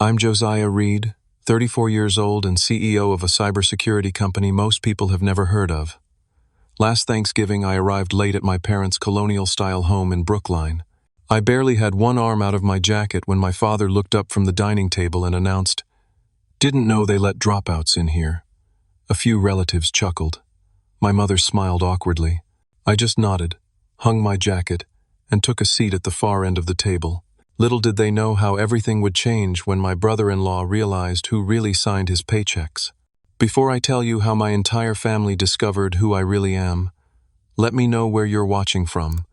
I'm Josiah Reed, 34 years old and CEO of a cybersecurity company most people have never heard of. Last Thanksgiving, I arrived late at my parents' colonial-style home in Brookline. I barely had one arm out of my jacket when my father looked up from the dining table and announced, "Didn't know they let dropouts in here." A few relatives chuckled. My mother smiled awkwardly. I just nodded, hung my jacket, and took a seat at the far end of the table. Little did they know how everything would change when my brother-in-law realized who really signed his paychecks. Before I tell you how my entire family discovered who I really am, let me know where you're watching from,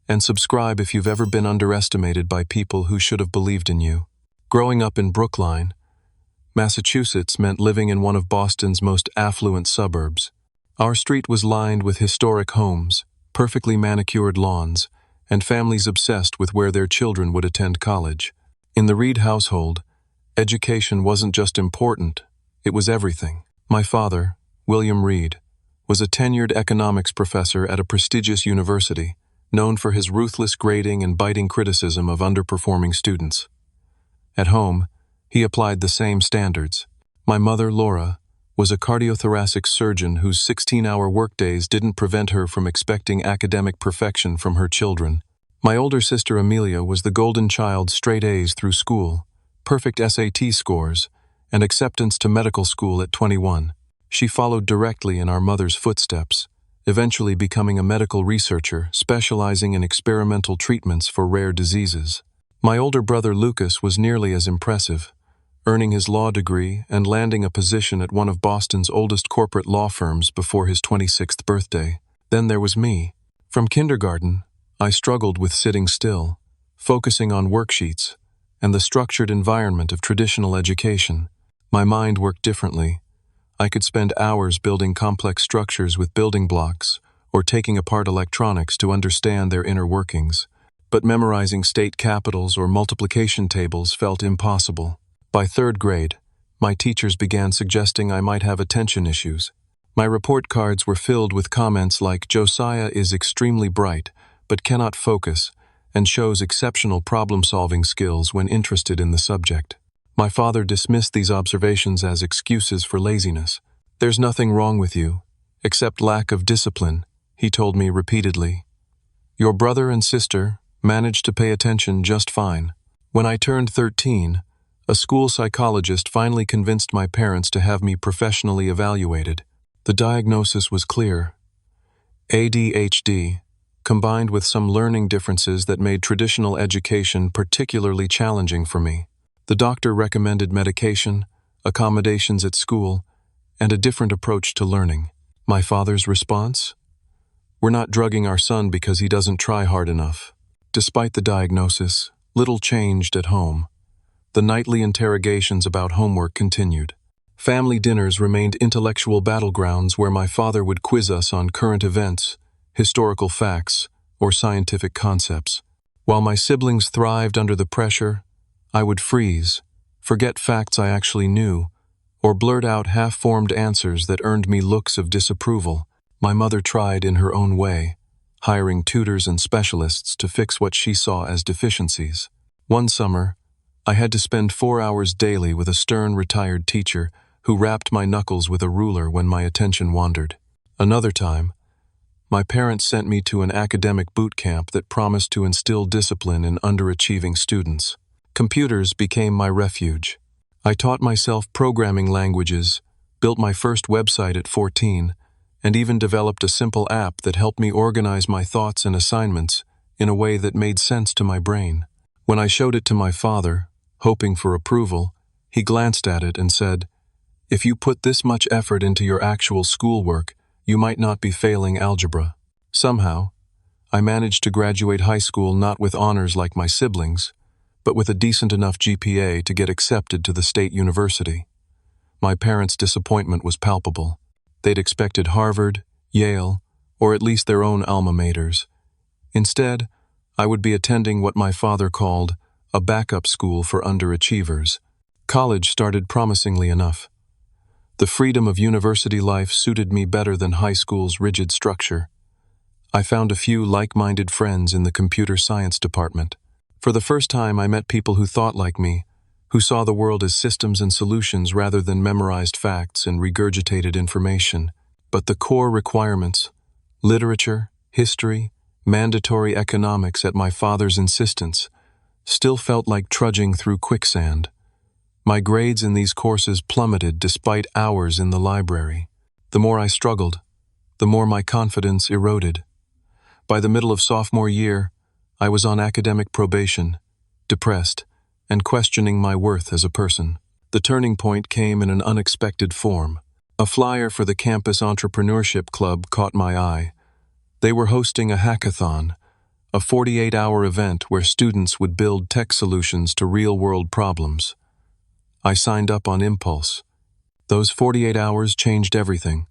and subscribe if you've ever been underestimated by people who should have believed in you. Growing up in Brookline, Massachusetts meant living in one of Boston's most affluent suburbs. Our street was lined with historic homes, perfectly manicured lawns, and families obsessed with where their children would attend college. In the Reed household, education wasn't just important, it was everything. My father, William Reed, was a tenured economics professor at a prestigious university, known for his ruthless grading and biting criticism of underperforming students. At home, he applied the same standards. My mother, Laura, was a cardiothoracic surgeon whose 16-hour workdays didn't prevent her from expecting academic perfection from her children. My older sister, Amelia, was the golden child, straight A's through school, perfect SAT scores, and acceptance to medical school at 21. She followed directly in our mother's footsteps, eventually becoming a medical researcher specializing in experimental treatments for rare diseases. My older brother, Lucas, was nearly as impressive, earning his law degree and landing a position at one of Boston's oldest corporate law firms before his 26th birthday. Then there was me. From kindergarten, I struggled with sitting still, focusing on worksheets, and the structured environment of traditional education. My mind worked differently. I could spend hours building complex structures with building blocks or taking apart electronics to understand their inner workings. But memorizing state capitals or multiplication tables felt impossible. By third grade, my teachers began suggesting I might have attention issues. My report cards were filled with comments like, "Josiah is extremely bright, but cannot focus, and shows exceptional problem-solving skills when interested in the subject." My father dismissed these observations as excuses for laziness. "There's nothing wrong with you, except lack of discipline," he told me repeatedly. "Your brother and sister managed to pay attention just fine." When I turned 13, a school psychologist finally convinced my parents to have me professionally evaluated. The diagnosis was clear: ADHD, combined with some learning differences that made traditional education particularly challenging for me. The doctor recommended medication, accommodations at school, and a different approach to learning. My father's response? "We're not drugging our son because he doesn't try hard enough." Despite the diagnosis, little changed at home. The nightly interrogations about homework continued. Family dinners remained intellectual battlegrounds where my father would quiz us on current events, historical facts, or scientific concepts. While my siblings thrived under the pressure, I would freeze, forget facts I actually knew, or blurt out half-formed answers that earned me looks of disapproval. My mother tried in her own way, hiring tutors and specialists to fix what she saw as deficiencies. One summer, I had to spend 4 hours daily with a stern retired teacher who rapped my knuckles with a ruler when my attention wandered. Another time, my parents sent me to an academic boot camp that promised to instill discipline in underachieving students. Computers became my refuge. I taught myself programming languages, built my first website at 14, and even developed a simple app that helped me organize my thoughts and assignments in a way that made sense to my brain. When I showed it to my father, hoping for approval, he glanced at it and said, "If you put this much effort into your actual schoolwork, you might not be failing algebra." Somehow, I managed to graduate high school not with honors like my siblings, but with a decent enough GPA to get accepted to the state university. My parents' disappointment was palpable. They'd expected Harvard, Yale, or at least their own alma maters. Instead, I would be attending what my father called a backup school for underachievers. College started promisingly enough. The freedom of university life suited me better than high school's rigid structure. I found a few like-minded friends in the computer science department. For the first time, I met people who thought like me, who saw the world as systems and solutions rather than memorized facts and regurgitated information. But the core requirements, literature, history, mandatory economics at my father's insistence, still felt like trudging through quicksand. My grades in these courses plummeted despite hours in the library. The more I struggled, the more my confidence eroded. By the middle of sophomore year, I was on academic probation, depressed, and questioning my worth as a person. The turning point came in an unexpected form. A flyer for the campus entrepreneurship club caught my eye. They were hosting a hackathon, a 48-hour event where students would build tech solutions to real-world problems. I signed up on impulse. Those 48 hours changed everything.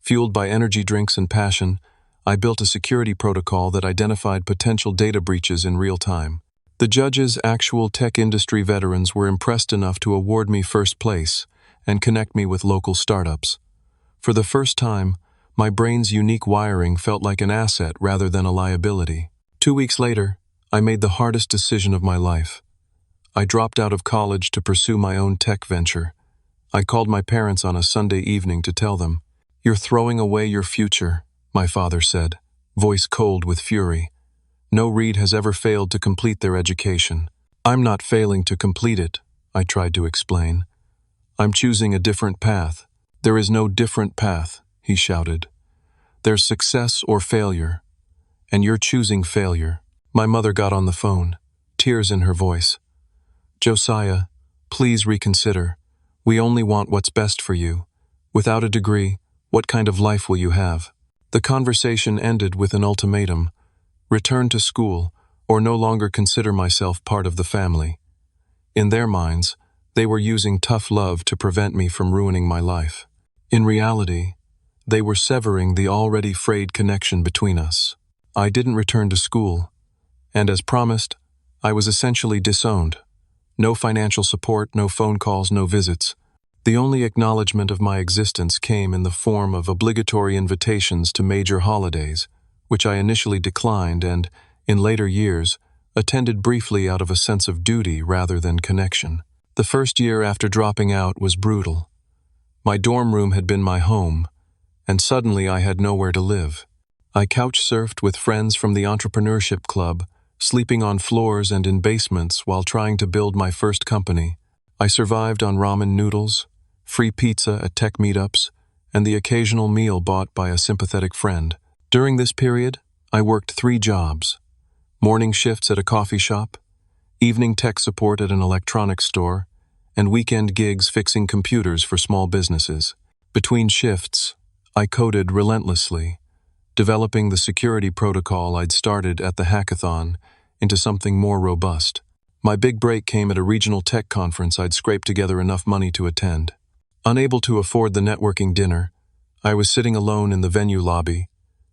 Fueled by energy drinks and passion, I built a security protocol that identified potential data breaches in real time. The judges, actual tech industry veterans, were impressed enough to award me first place and connect me with local startups. For the first time, my brain's unique wiring felt like an asset rather than a liability. 2 weeks later, I made the hardest decision of my life. I dropped out of college to pursue my own tech venture. I called my parents on a Sunday evening to tell them, "You're throwing away your future," my father said, voice cold with fury. "No Reed has ever failed to complete their education." "I'm not failing to complete it," I tried to explain. "I'm choosing a different path." "There is no different path," he shouted. "There's success or failure, and you're choosing failure." My mother got on the phone, tears in her voice. "Josiah, please reconsider. We only want what's best for you. Without a degree, what kind of life will you have?" The conversation ended with an ultimatum: return to school, or no longer consider myself part of the family. In their minds, they were using tough love to prevent me from ruining my life. In reality, they were severing the already frayed connection between us. I didn't return to school, and as promised, I was essentially disowned. No financial support, no phone calls, no visits. The only acknowledgement of my existence came in the form of obligatory invitations to major holidays, which I initially declined and, in later years, attended briefly out of a sense of duty rather than connection. The first year after dropping out was brutal. My dorm room had been my home, and suddenly I had nowhere to live. I couch-surfed with friends from the entrepreneurship club, sleeping on floors and in basements while trying to build my first company. I survived on ramen noodles, free pizza at tech meetups, and the occasional meal bought by a sympathetic friend. During this period, I worked 3 jobs: morning shifts at a coffee shop, evening tech support at an electronics store, and weekend gigs fixing computers for small businesses. Between shifts, I coded relentlessly, developing the security protocol I'd started at the hackathon into something more robust. My big break came at a regional tech conference I'd scraped together enough money to attend. Unable to afford the networking dinner, I was sitting alone in the venue lobby,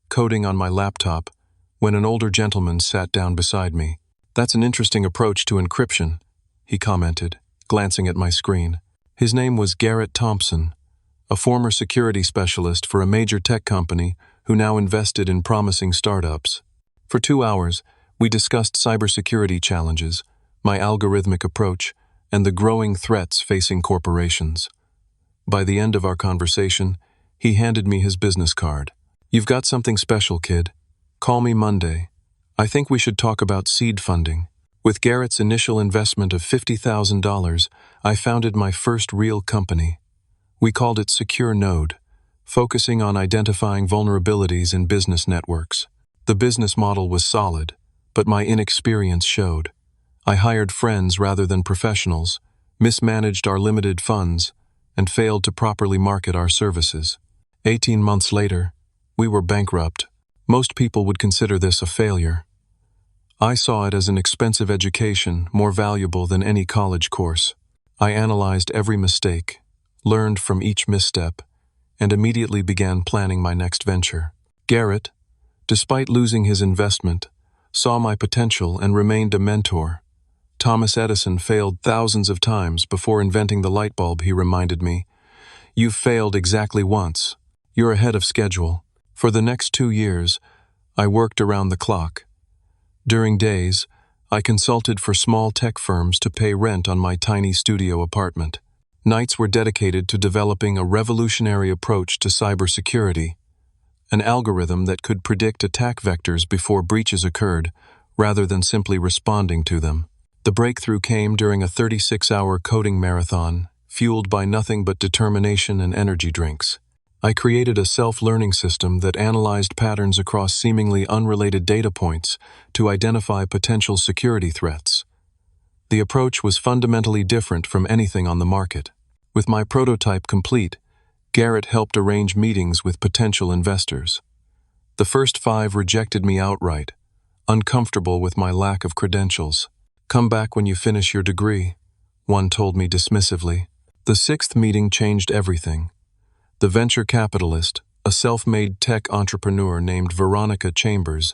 coding on my laptop, when an older gentleman sat down beside me. "That's an interesting approach to encryption," he commented, glancing at my screen. His name was Garrett Thompson, a former security specialist for a major tech company who now invested in promising startups. For 2 hours, we discussed cybersecurity challenges, my algorithmic approach, and the growing threats facing corporations. By the end of our conversation, he handed me his business card. "You've got something special, kid. Call me Monday. I think we should talk about seed funding." With Garrett's initial investment of $50,000, I founded my first real company. We called it Secure Node, focusing on identifying vulnerabilities in business networks. The business model was solid, but my inexperience showed. I hired friends rather than professionals, mismanaged our limited funds, and failed to properly market our services. 18 months later, we were bankrupt. Most people would consider this a failure. I saw it as an expensive education, more valuable than any college course. I analyzed every mistake, learned from each misstep, and immediately began planning my next venture. Garrett, despite losing his investment, saw my potential and remained a mentor. Thomas Edison failed thousands of times before inventing the light bulb, he reminded me. "You've failed exactly once. You're ahead of schedule." For the next 2 years, I worked around the clock. During days, I consulted for small tech firms to pay rent on my tiny studio apartment. Nights were dedicated to developing a revolutionary approach to cybersecurity, an algorithm that could predict attack vectors before breaches occurred, rather than simply responding to them. The breakthrough came during a 36-hour coding marathon, fueled by nothing but determination and energy drinks. I created a self-learning system that analyzed patterns across seemingly unrelated data points to identify potential security threats. The approach was fundamentally different from anything on the market. With my prototype complete, Garrett helped arrange meetings with potential investors. The first 5 rejected me outright, uncomfortable with my lack of credentials. "Come back when you finish your degree," one told me dismissively. The 6th meeting changed everything. The venture capitalist, a self-made tech entrepreneur named Veronica Chambers,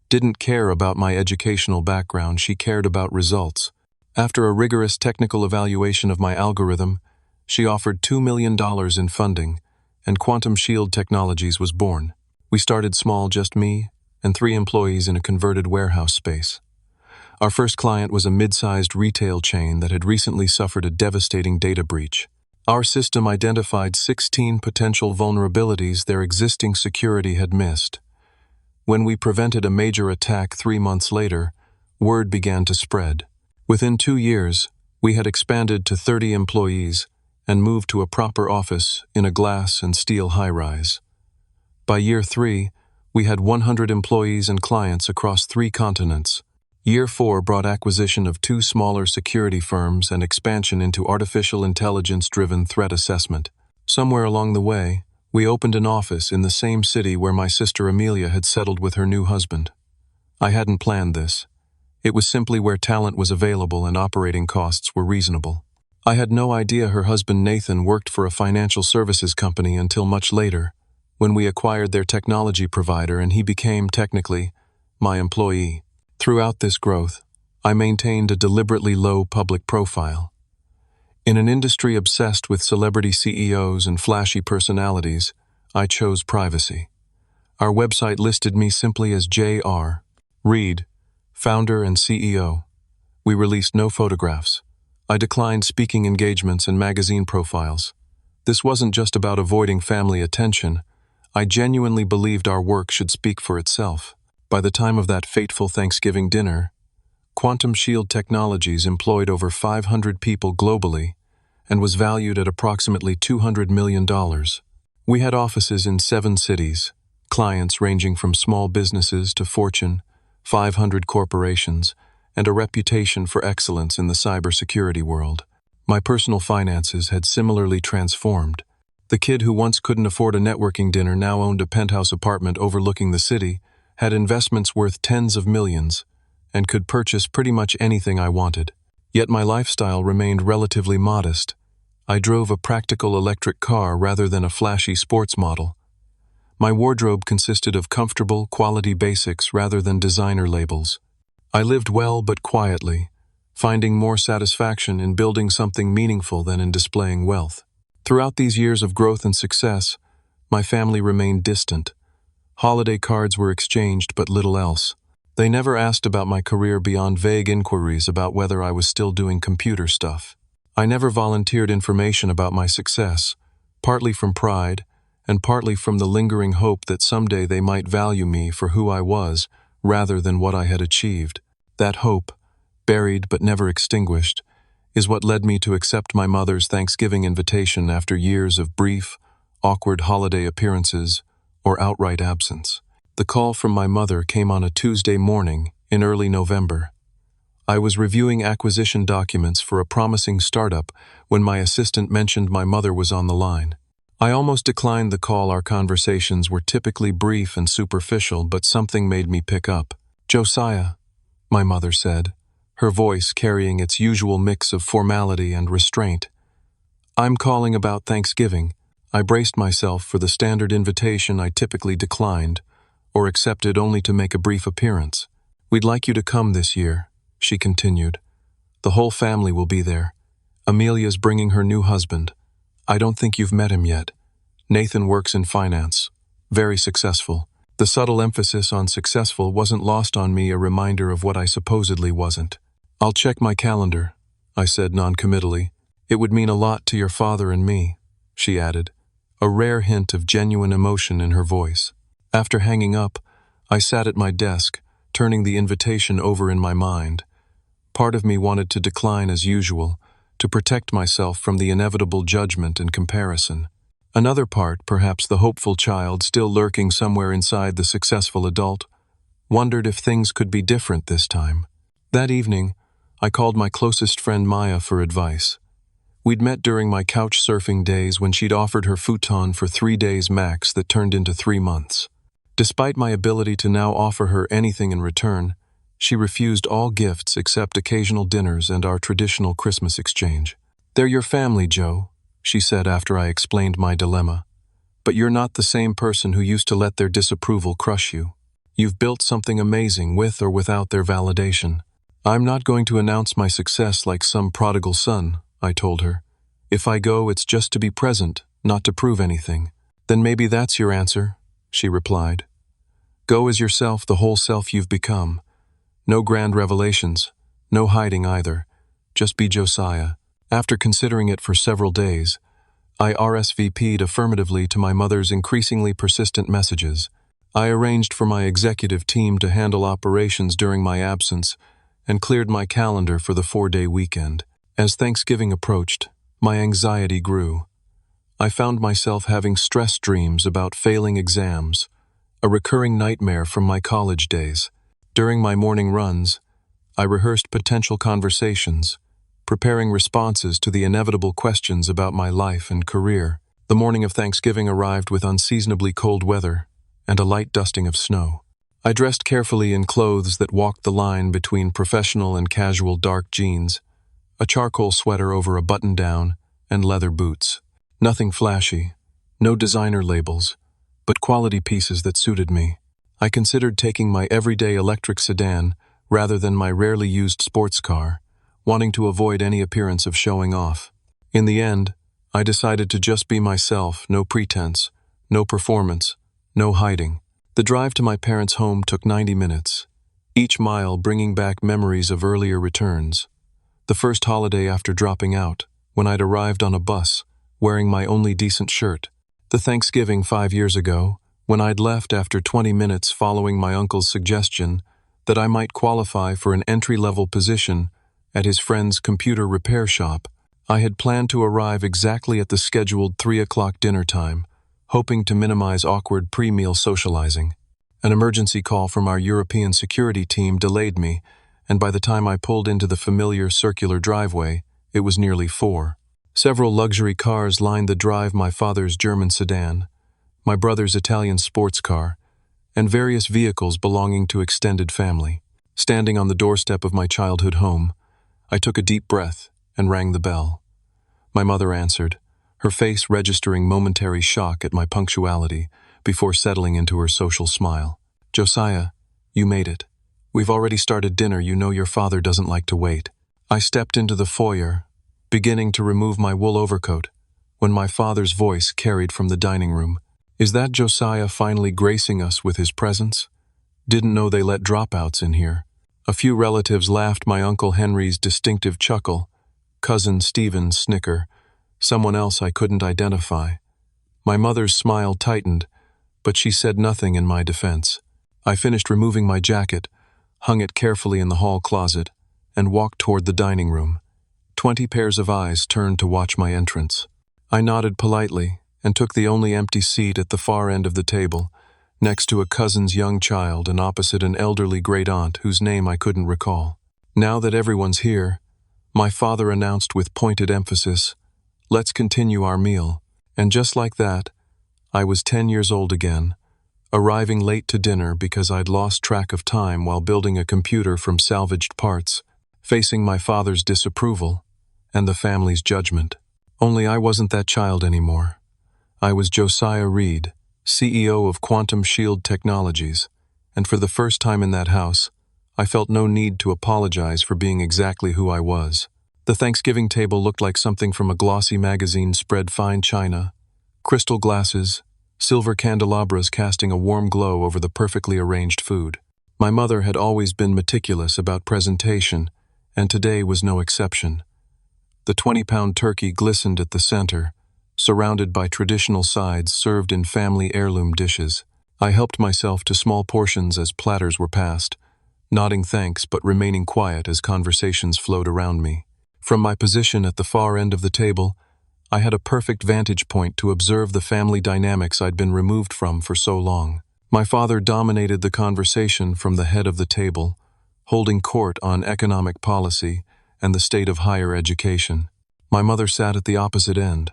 didn't care about my educational background, she cared about results. After a rigorous technical evaluation of my algorithm, she offered $2 million in funding, and Quantum Shield Technologies was born. We started small, just me and 3 employees in a converted warehouse space. Our first client was a mid-sized retail chain that had recently suffered a devastating data breach. Our system identified 16 potential vulnerabilities their existing security had missed. When we prevented a major attack 3 months later, word began to spread. Within 2 years, we had expanded to 30 employees and moved to a proper office in a glass and steel high-rise. By year 3, we had 100 employees and clients across 3 continents. Year 4 brought acquisition of 2 smaller security firms and expansion into artificial intelligence-driven threat assessment. Somewhere along the way, we opened an office in the same city where my sister Amelia had settled with her new husband. I hadn't planned this. It was simply where talent was available and operating costs were reasonable. I had no idea her husband Nathan worked for a financial services company until much later, when we acquired their technology provider and he became, technically, my employee. Throughout this growth, I maintained a deliberately low public profile. In an industry obsessed with celebrity CEOs and flashy personalities, I chose privacy. Our website listed me simply as J.R. Reed, founder and CEO. We released no photographs. I declined speaking engagements and magazine profiles. This wasn't just about avoiding family attention. I genuinely believed our work should speak for itself. By the time of that fateful Thanksgiving dinner, Quantum Shield Technologies employed over 500 people globally and was valued at approximately $200 million. We had offices in 7 cities, clients ranging from small businesses to Fortune 500 corporations, and a reputation for excellence in the cybersecurity world. My personal finances had similarly transformed. The kid who once couldn't afford a networking dinner now owned a penthouse apartment overlooking the city, had investments worth tens of millions, and could purchase pretty much anything I wanted. Yet my lifestyle remained relatively modest. I drove a practical electric car rather than a flashy sports model. My wardrobe consisted of comfortable, quality basics rather than designer labels. I lived well but quietly, finding more satisfaction in building something meaningful than in displaying wealth. Throughout these years of growth and success, my family remained distant. Holiday cards were exchanged, but little else. They never asked about my career beyond vague inquiries about whether I was still doing computer stuff. I never volunteered information about my success, partly from pride, and partly from the lingering hope that someday they might value me for who I was, rather than what I had achieved. That hope, buried but never extinguished, is what led me to accept my mother's Thanksgiving invitation after years of brief, awkward holiday appearances or outright absence. The call from my mother came on a Tuesday morning in early November. I was reviewing acquisition documents for a promising startup when my assistant mentioned my mother was on the line. I almost declined the call. Our conversations were typically brief and superficial, but something made me pick up. "Josiah," my mother said, her voice carrying its usual mix of formality and restraint. "I'm calling about Thanksgiving." I braced myself for the standard invitation I typically declined, or accepted only to make a brief appearance. "We'd like you to come this year," she continued. "The whole family will be there. Amelia's bringing her new husband. I don't think you've met him yet. Nathan works in finance. Very successful." The The subtle emphasis on successful wasn't lost on me, a reminder of what I supposedly wasn't. "I'll check my calendar," I said noncommittally. "It would mean a lot to your father and me," she added, a rare hint of genuine emotion in her voice. After hanging up, I sat at my desk, turning the invitation over in my mind. Part of me wanted to decline as usual, to protect myself from the inevitable judgment and comparison. Another part, perhaps the hopeful child still lurking somewhere inside the successful adult, wondered if things could be different this time. That evening, I called my closest friend Maya for advice. We'd met during my couch surfing days when she'd offered her futon for 3 days max that turned into 3 months. Despite my ability to now offer her anything in return, she refused all gifts except occasional dinners and our traditional Christmas exchange. "They're your family, Joe," she said after I explained my dilemma. "But you're not the same person who used to let their disapproval crush you. You've built something amazing with or without their validation." "I'm not going to announce my success like some prodigal son," I told her. "If I go, it's just to be present, not to prove anything." "Then maybe that's your answer," she replied. "Go as yourself, the whole self you've become. No grand revelations, no hiding either. Just be Josiah." After considering it for several days, I RSVP'd affirmatively to my mother's increasingly persistent messages. I arranged for my executive team to handle operations during my absence and cleared my calendar for the 4-day weekend. As Thanksgiving approached, my anxiety grew. I found myself having stress dreams about failing exams, a recurring nightmare from my college days. During my morning runs, I rehearsed potential conversations, preparing responses to the inevitable questions about my life and career. The morning of Thanksgiving arrived with unseasonably cold weather and a light dusting of snow. I dressed carefully in clothes that walked the line between professional and casual dark jeans, a charcoal sweater over a button-down, and leather boots. Nothing flashy, no designer labels, but quality pieces that suited me. I considered taking my everyday electric sedan rather than my rarely used sports car, wanting to avoid any appearance of showing off. In the end, I decided to just be myself, no pretense, no performance, no hiding. The drive to my parents' home took 90 minutes, each mile bringing back memories of earlier returns. The first holiday after dropping out, when I'd arrived on a bus, wearing my only decent shirt. The Thanksgiving 5 years ago, when I'd left after 20 minutes following my uncle's suggestion that I might qualify for an entry-level position at his friend's computer repair shop. I had planned to arrive exactly at the scheduled 3 o'clock dinner time, hoping to minimize awkward pre-meal socializing. An emergency call from our European security team delayed me, and by the time I pulled into the familiar circular driveway, it was nearly 4. Several luxury cars lined the drive: my father's German sedan, my brother's Italian sports car, and various vehicles belonging to extended family. Standing on the doorstep of my childhood home, I took a deep breath and rang the bell. My mother answered, her face registering momentary shock at my punctuality before settling into her social smile. "Josiah, you made it. We've already started dinner. You know your father doesn't like to wait." I stepped into the foyer, beginning to remove my wool overcoat, when my father's voice carried from the dining room. "Is that Josiah finally gracing us with his presence? Didn't know they let dropouts in here." A few relatives laughed my Uncle Henry's distinctive chuckle, cousin Stephen's snicker, someone else I couldn't identify. My mother's smile tightened, but she said nothing in my defense. I finished removing my jacket, hung it carefully in the hall closet, and walked toward the dining room. 20 pairs of eyes turned to watch my entrance. I nodded politely and took the only empty seat at the far end of the table, next to a cousin's young child and opposite an elderly great-aunt whose name I couldn't recall. "Now that everyone's here," my father announced with pointed emphasis, "let's continue our meal." And just like that, I was 10 years old again, arriving late to dinner because I'd lost track of time while building a computer from salvaged parts, facing my father's disapproval and the family's judgment. Only I wasn't that child anymore. I was Josiah Reed, CEO of Quantum Shield Technologies, and for the first time in that house, I felt no need to apologize for being exactly who I was. The Thanksgiving table looked like something from a glossy magazine: spread fine china, crystal glasses, silver candelabras casting a warm glow over the perfectly arranged food. My mother had always been meticulous about presentation, and today was no exception. The 20-pound turkey glistened at the center, surrounded by traditional sides served in family heirloom dishes. I helped myself to small portions as platters were passed, nodding thanks but remaining quiet as conversations flowed around me. From my position at the far end of the table, I had a perfect vantage point to observe the family dynamics I'd been removed from for so long. My father dominated the conversation from the head of the table, holding court on economic policy and the state of higher education. My mother sat at the opposite end,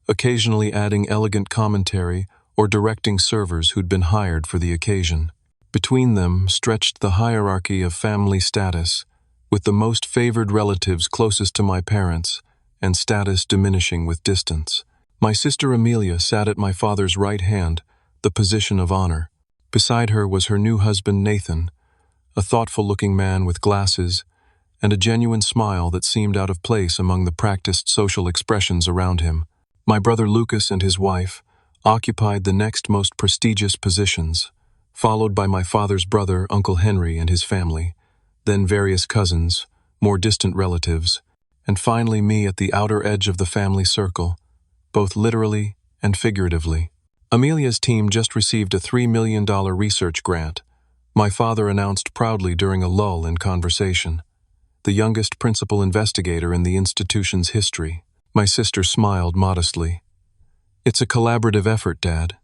occasionally adding elegant commentary or directing servers who'd been hired for the occasion. Between them stretched the hierarchy of family status, with the most favored relatives closest to my parents, and status diminishing with distance. My sister Amelia sat at my father's right hand, the position of honor. Beside her was her new husband Nathan, a thoughtful-looking man with glasses and a genuine smile that seemed out of place among the practiced social expressions around him. My brother Lucas and his wife occupied the next most prestigious positions, followed by my father's brother, Uncle Henry, and his family, then various cousins, more distant relatives, and finally me at the outer edge of the family circle, both literally and figuratively. Amelia's team just received a $3 million research grant, my father announced proudly during a lull in conversation. The youngest principal investigator in the institution's history. My sister smiled modestly. "It's a collaborative effort, Dad.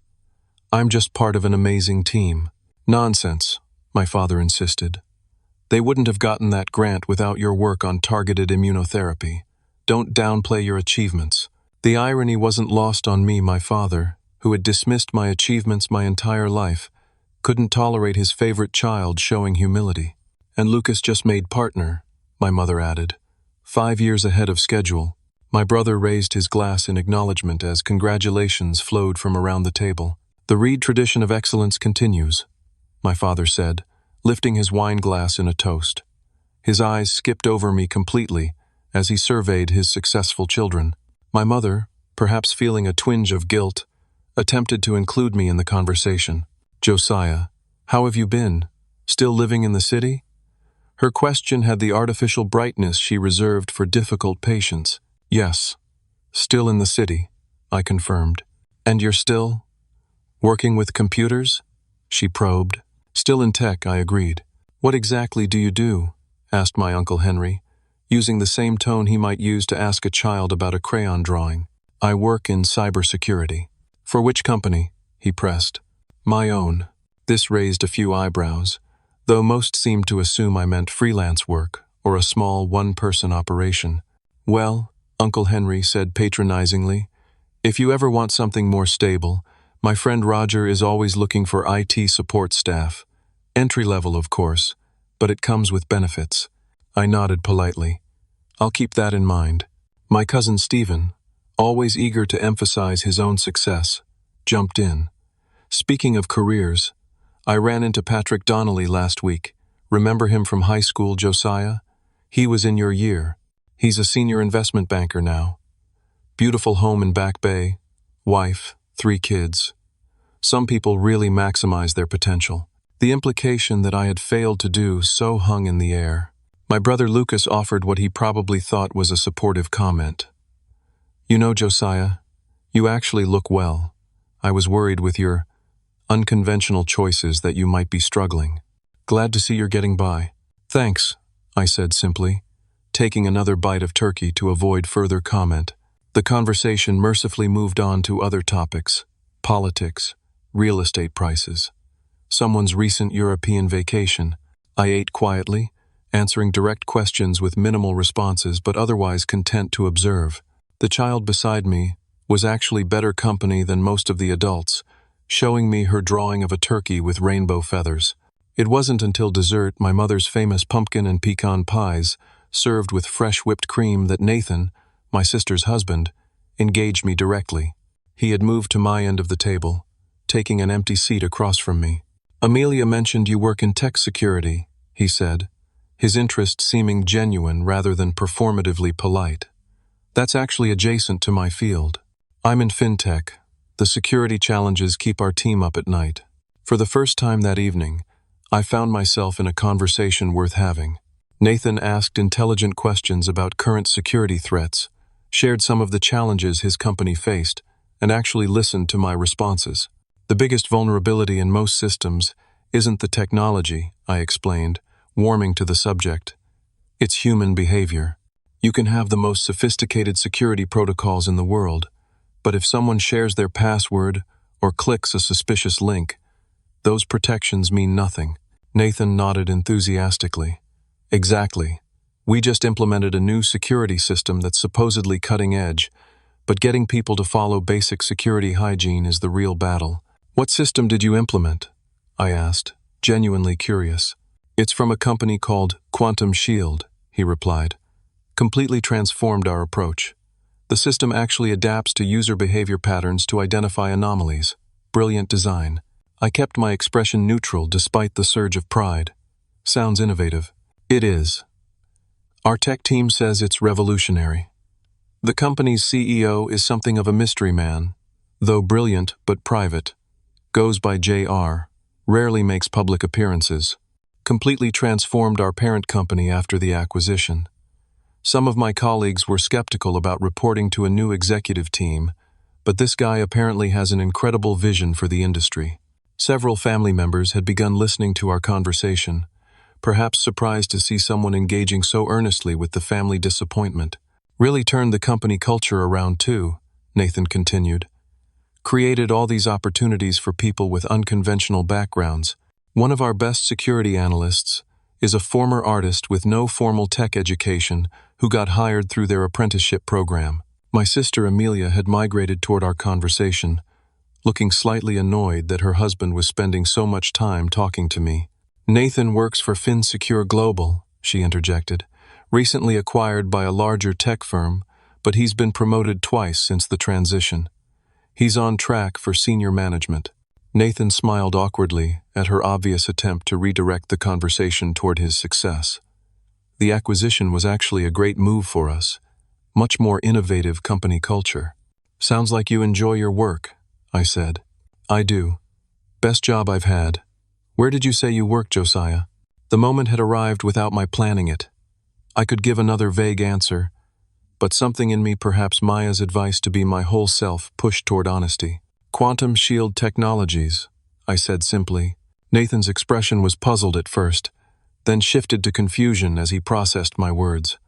I'm just part of an amazing team." "Nonsense," my father insisted. "They wouldn't have gotten that grant without your work on targeted immunotherapy. Don't downplay your achievements." The irony wasn't lost on me. My father, who had dismissed my achievements my entire life, couldn't tolerate his favorite child showing humility. "And Lucas just made partner," my mother added. 5 years ahead of schedule. My brother raised his glass in acknowledgement as congratulations flowed from around the table. "The Reed tradition of excellence continues," my father said, lifting his wine glass in a toast. His eyes skipped over me completely as he surveyed his successful children. My mother, perhaps feeling a twinge of guilt, attempted to include me in the conversation. "Josiah, how have you been? Still living in the city?" Her question had the artificial brightness she reserved for difficult patients. "Yes, still in the city," I confirmed. "And you're still working with computers?" she probed. "Still in tech," I agreed. "What exactly do you do?" asked my Uncle Henry, using the same tone he might use to ask a child about a crayon drawing. "I work in cybersecurity." "For which company?" he pressed. "My own." This raised a few eyebrows, though most seemed to assume I meant freelance work or a small one-person operation. "Well," Uncle Henry said patronizingly, "if you ever want something more stable, my friend Roger is always looking for IT support staff. Entry-level, of course, but it comes with benefits." I nodded politely. "I'll keep that in mind." My cousin Stephen, always eager to emphasize his own success, jumped in. "Speaking of careers, I ran into Patrick Donnelly last week. Remember him from high school, Josiah? He was in your year. He's a senior investment banker now. Beautiful home in Back Bay, wife, 3 kids. Some people really maximize their potential." The implication that I had failed to do so hung in the air. My brother Lucas offered what he probably thought was a supportive comment. "You know, Josiah, you actually look well. I was worried with your unconventional choices that you might be struggling. Glad to see you're getting by." "Thanks," I said simply, taking another bite of turkey to avoid further comment. The conversation mercifully moved on to other topics: politics, real estate prices, someone's recent European vacation. I ate quietly, answering direct questions with minimal responses but otherwise content to observe. The child beside me was actually better company than most of the adults, showing me her drawing of a turkey with rainbow feathers. It wasn't until dessert, my mother's famous pumpkin and pecan pies, served with fresh whipped cream, that Nathan, my sister's husband, engaged me directly. He had moved to my end of the table, taking an empty seat across from me. "Amelia mentioned you work in tech security," he said, his interest seeming genuine rather than performatively polite. "That's actually adjacent to my field. I'm in fintech, The security challenges keep our team up at night. For the first time that evening, I found myself in a conversation worth having. Nathan asked intelligent questions about current security threats, shared some of the challenges his company faced, and actually listened to my responses. The biggest vulnerability in most systems isn't the technology, I explained, warming to the subject. It's human behavior. You can have the most sophisticated security protocols in the world, but if someone shares their password or clicks a suspicious link, those protections mean nothing. Nathan nodded enthusiastically. Exactly. We just implemented a new security system that's supposedly cutting edge, but getting people to follow basic security hygiene is the real battle. What system did you implement? I asked, genuinely curious. It's from a company called Quantum Shield, he replied. Completely transformed our approach. The system actually adapts to user behavior patterns to identify anomalies. Brilliant design. I kept my expression neutral despite the surge of pride. Sounds innovative. It is. Our tech team says it's revolutionary. The company's CEO is something of a mystery man, though brilliant but private. Goes by JR, rarely makes public appearances. Completely transformed our parent company after the acquisition. Some of my colleagues were skeptical about reporting to a new executive team, but this guy apparently has an incredible vision for the industry. Several family members had begun listening to our conversation, perhaps surprised to see someone engaging so earnestly with the family disappointment. Really turned the company culture around too, Nathan continued. Created all these opportunities for people with unconventional backgrounds. One of our best security analysts is a former artist with no formal tech education who got hired through their apprenticeship program. My sister Amelia had migrated toward our conversation, looking slightly annoyed that her husband was spending so much time talking to me. Nathan works for FinSecure Global, she interjected, recently acquired by a larger tech firm, but he's been promoted twice since the transition. He's on track for senior management. Nathan smiled awkwardly at her obvious attempt to redirect the conversation toward his success. The acquisition was actually a great move for us. Much more innovative company culture. Sounds like you enjoy your work, I said. I do. Best job I've had. Where did you say you work, Josiah? The moment had arrived without my planning it. I could give another vague answer, but something in me, perhaps Maya's advice to be my whole self, pushed toward honesty. Quantum Shield Technologies, I said simply. Nathan's expression was puzzled at first, then shifted to confusion as he processed my words.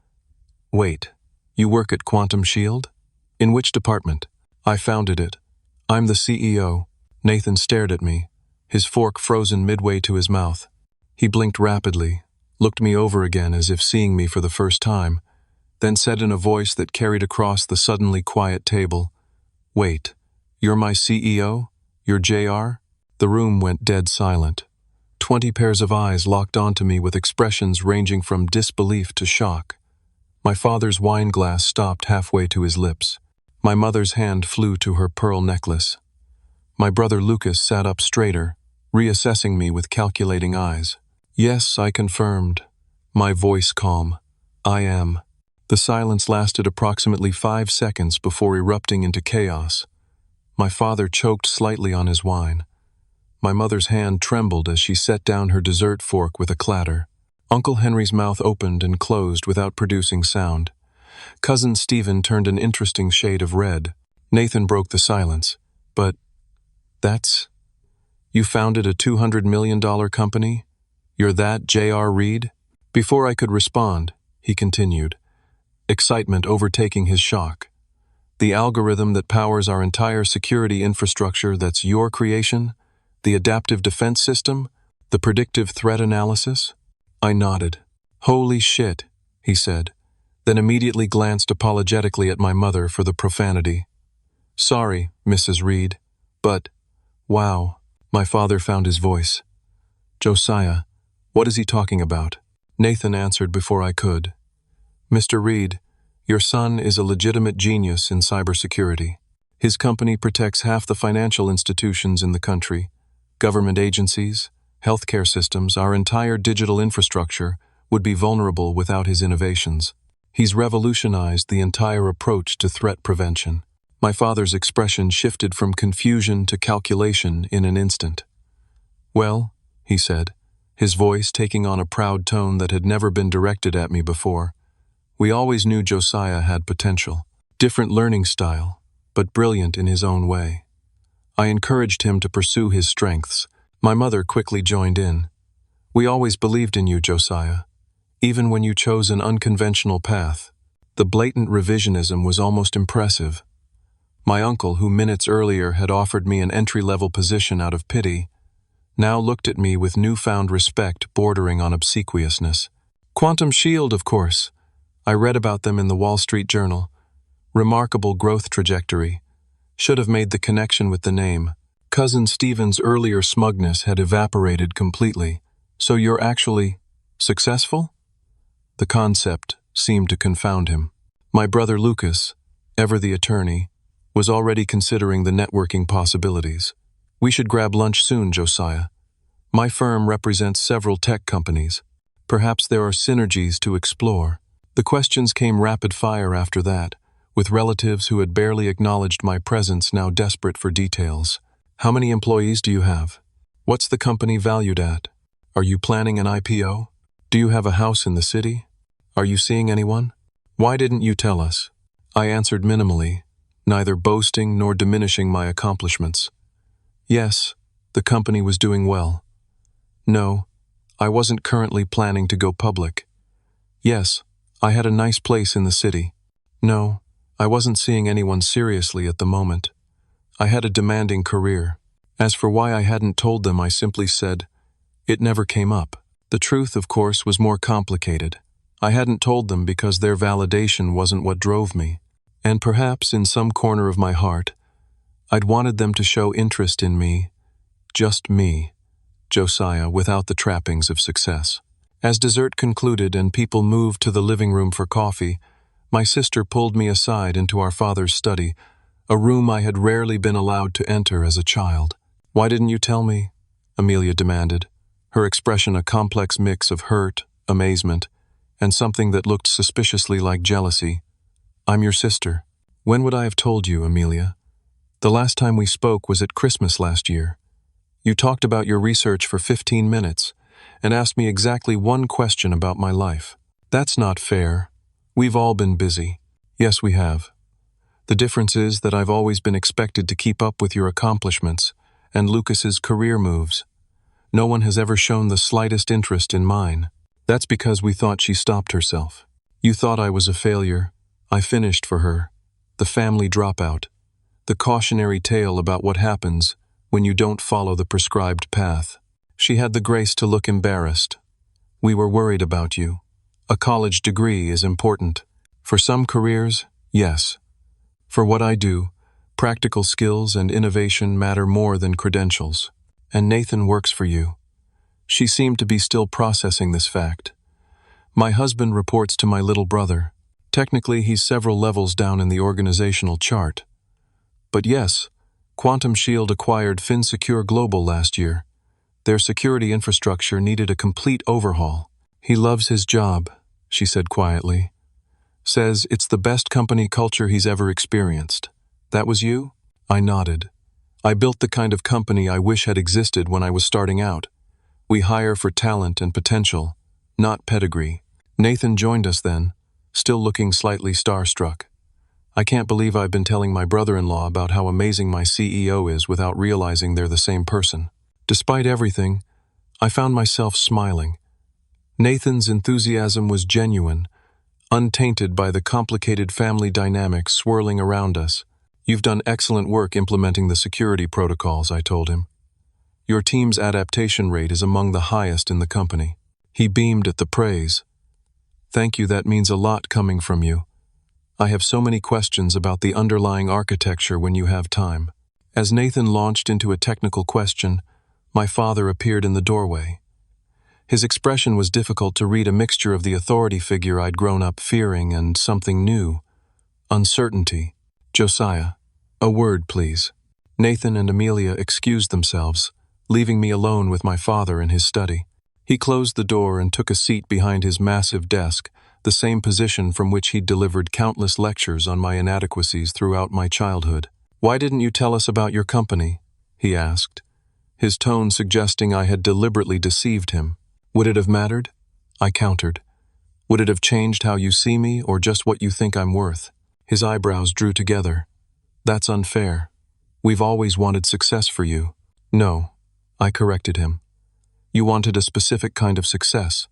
Wait, you work at Quantum Shield? In which department? I founded it. I'm the CEO. Nathan stared at me, his fork frozen midway to his mouth. He blinked rapidly, looked me over again as if seeing me for the first time, then said in a voice that carried across the suddenly quiet table, Wait, you're my CEO? You're JR? The room went dead silent. 20 pairs of eyes locked onto me with expressions ranging from disbelief to shock. My father's wine glass stopped halfway to his lips. My mother's hand flew to her pearl necklace. My brother Lucas sat up straighter, reassessing me with calculating eyes. Yes, I confirmed. My voice calm. I am. The silence lasted approximately 5 seconds before erupting into chaos. My father choked slightly on his wine. My mother's hand trembled as she set down her dessert fork with a clatter. Uncle Henry's mouth opened and closed without producing sound. Cousin Stephen turned an interesting shade of red. Nathan broke the silence. But that's... You founded a $200 million company? You're that J.R. Reed? Before I could respond, he continued, excitement overtaking his shock. The algorithm that powers our entire security infrastructure, that's your creation? The adaptive defense system? The predictive threat analysis? I nodded. Holy shit, he said, then immediately glanced apologetically at my mother for the profanity. Sorry, Mrs. Reed, but... Wow, my father found his voice. Josiah, what is he talking about? Nathan answered before I could. Mr. Reed, your son is a legitimate genius in cybersecurity. His company protects half the financial institutions in the country, government agencies, healthcare systems, our entire digital infrastructure would be vulnerable without his innovations. He's revolutionized the entire approach to threat prevention. My father's expression shifted from confusion to calculation in an instant. "Well," he said, his voice taking on a proud tone that had never been directed at me before, "we always knew Josiah had potential. Different learning style, but brilliant in his own way. I encouraged him to pursue his strengths." My mother quickly joined in. "We always believed in you, Josiah, even when you chose an unconventional path." The blatant revisionism was almost impressive. My uncle, who minutes earlier had offered me an entry-level position out of pity, now looked at me with newfound respect bordering on obsequiousness. "Quantum Shield, of course. I read about them in the Wall Street Journal. Remarkable growth trajectory. Should have made the connection with the name." Cousin Stephen's earlier smugness had evaporated completely. "So you're actually successful?" The concept seemed to confound him. My brother Lucas, ever the attorney, was already considering the networking possibilities. "We should grab lunch soon, Josiah. My firm represents several tech companies. Perhaps there are synergies to explore." The questions came rapid fire after that, with relatives who had barely acknowledged my presence now desperate for details. "How many employees do you have? What's the company valued at? Are you planning an IPO? Do you have a house in the city? Are you seeing anyone? Why didn't you tell us?" I answered minimally, neither boasting nor diminishing my accomplishments. Yes, the company was doing well. No, I wasn't currently planning to go public. Yes, I had a nice place in the city. No, I wasn't seeing anyone seriously at the moment. I had a demanding career. As for why I hadn't told them, I simply said, it never came up. The truth, of course, was more complicated. I hadn't told them because their validation wasn't what drove me. And perhaps in some corner of my heart, I'd wanted them to show interest in me, just me, Josiah, without the trappings of success. As dessert concluded and people moved to the living room for coffee, my sister pulled me aside into our father's study, a room I had rarely been allowed to enter as a child. "Why didn't you tell me?" Amelia demanded, her expression a complex mix of hurt, amazement, and something that looked suspiciously like jealousy. "I'm your sister. When would I have told you, Amelia? The last time we spoke was at Christmas last year. You talked about your research for 15 minutes and asked me exactly one question about my life. That's not fair. We've all been busy." "Yes, we have. The difference is that I've always been expected to keep up with your accomplishments and Lucas's career moves. No one has ever shown the slightest interest in mine. That's because we thought she stopped herself. You thought I was a failure. I finished for her. The family dropout. The cautionary tale about what happens when you don't follow the prescribed path. She had the grace to look embarrassed. We were worried about you. A college degree is important. For some careers, yes. For what I do, practical skills and innovation matter more than credentials. And Nathan works for you." She seemed to be still processing this fact. "My husband reports to my little brother. Technically, he's several levels down in the organizational chart. But yes, Quantum Shield acquired FinSecure Global last year. Their security infrastructure needed a complete overhaul. He loves his job," she said quietly. "Says it's the best company culture he's ever experienced. That was you?" I nodded. "I built the kind of company I wish had existed when I was starting out. We hire for talent and potential, not pedigree." Nathan joined us then, still looking slightly starstruck. I can't believe I've been telling my brother-in-law about how amazing my CEO is without realizing they're the same person. Despite everything, I found myself smiling. Nathan's enthusiasm was genuine, untainted by the complicated family dynamics swirling around us. "You've done excellent work implementing the security protocols," I told him. "Your team's adaptation rate is among the highest in the company." He beamed at the praise. "Thank you, that means a lot coming from you. I have so many questions about the underlying architecture when you have time." As Nathan launched into a technical question, my father appeared in the doorway. His expression was difficult to read, a mixture of the authority figure I'd grown up fearing and something new, uncertainty. "Josiah, a word, please." Nathan and Amelia excused themselves, leaving me alone with my father in his study. He closed the door and took a seat behind his massive desk, the same position from which he'd delivered countless lectures on my inadequacies throughout my childhood. "Why didn't you tell us about your company?" he asked, his tone suggesting I had deliberately deceived him. "Would it have mattered?" I countered. "Would it have changed how you see me or just what you think I'm worth?" His eyebrows drew together. "That's unfair. We've always wanted success for you." "No," I corrected him. "You wanted a specific kind of success,